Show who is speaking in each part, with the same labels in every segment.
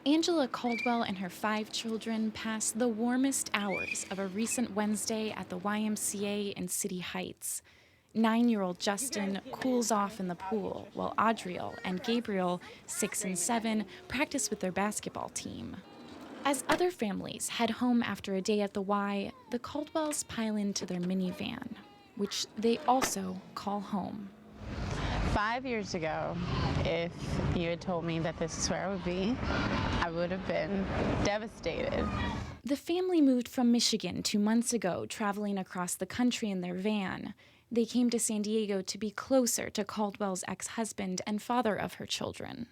Speaker 1: Angela Caldwell and her 5 children pass the warmest hours of a recent Wednesday at the YMCA in City Heights. 9-year-old Justin cools off in the pool, while Audriel and Gabriel, 6 and 7, practice with their basketball team. As other families head home after a day at the Y, the Caldwells pile into their minivan, which they also call home.
Speaker 2: 5 years ago, if you had told me that this is where I would be, I would have been devastated.
Speaker 1: The family moved from Michigan 2 months ago, traveling across the country in their van. They came to San Diego to be closer to Caldwell's ex-husband and father of her children.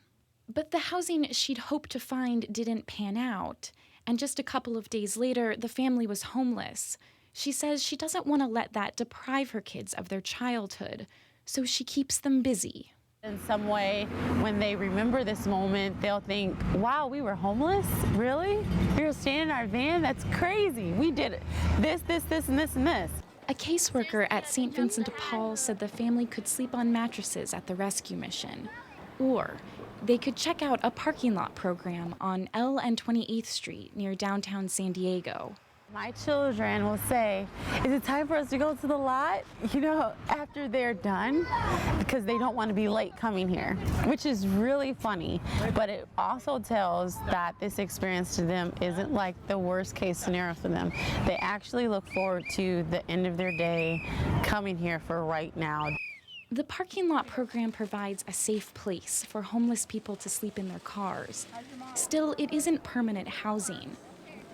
Speaker 1: But the housing she'd hoped to find didn't pan out, and just a couple of days later, the family was homeless. She says she doesn't want to let that deprive her kids of their childhood, so she keeps them busy.
Speaker 2: In some way, when they remember this moment, they'll think, wow, we were homeless? Really? We were staying in our van? That's crazy. We did this, and this, and this.
Speaker 1: A caseworker at St. Vincent de Paul said the family could sleep on mattresses at the rescue mission, or they could check out a parking lot program on L and 28th Street near downtown San Diego.
Speaker 2: My children will say, is it time for us to go to the lot? After they're done, because they don't want to be late coming here, which is really funny. But it also tells that this experience to them isn't like the worst case scenario for them. They actually look forward to the end of their day coming here for right now.
Speaker 1: The parking lot program provides a safe place for homeless people to sleep in their cars. Still, it isn't permanent housing.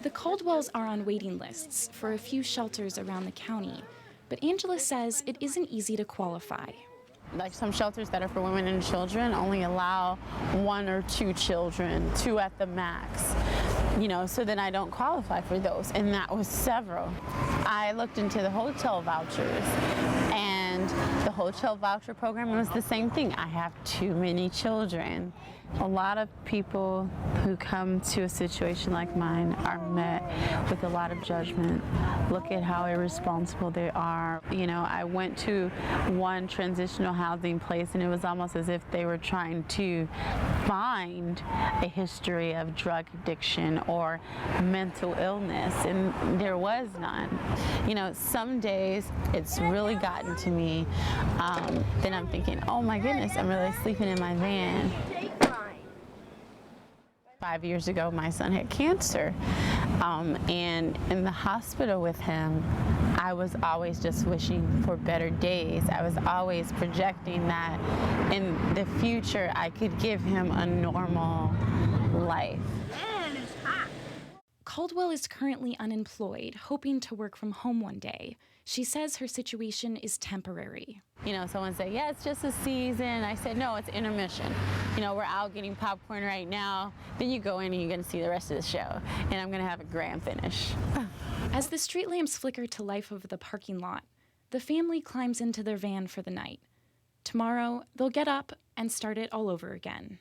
Speaker 1: The Caldwells are on waiting lists for a few shelters around the county, but Angela says it isn't easy to qualify.
Speaker 2: Like some shelters that are for women and children only allow 1 or 2 children, 2 at the max. So then I don't qualify for those, and that was several. I looked into the hotel vouchers, and the hotel voucher program was the same thing. I have too many children. A lot of people who come to a situation like mine are met with a lot of judgment. Look at how irresponsible they are. I went to one transitional housing place, and it was almost as if they were trying to find a history of drug addiction or mental illness, and there was none. Some days it's really gotten to me. Then I'm thinking, oh my goodness, I'm really sleeping in my van. 5 years ago, my son had cancer, and in the hospital with him, I was always just wishing for better days. I was always projecting that in the future I could give him a normal life.
Speaker 1: Caldwell is currently unemployed, hoping to work from home one day. She says her situation is temporary.
Speaker 2: Someone said, yeah, it's just a season. I said, no, it's intermission. We're out getting popcorn right now. Then you go in and you're going to see the rest of the show. And I'm going to have a grand finish.
Speaker 1: As the street lamps flicker to life over the parking lot, the family climbs into their van for the night. Tomorrow, they'll get up and start it all over again.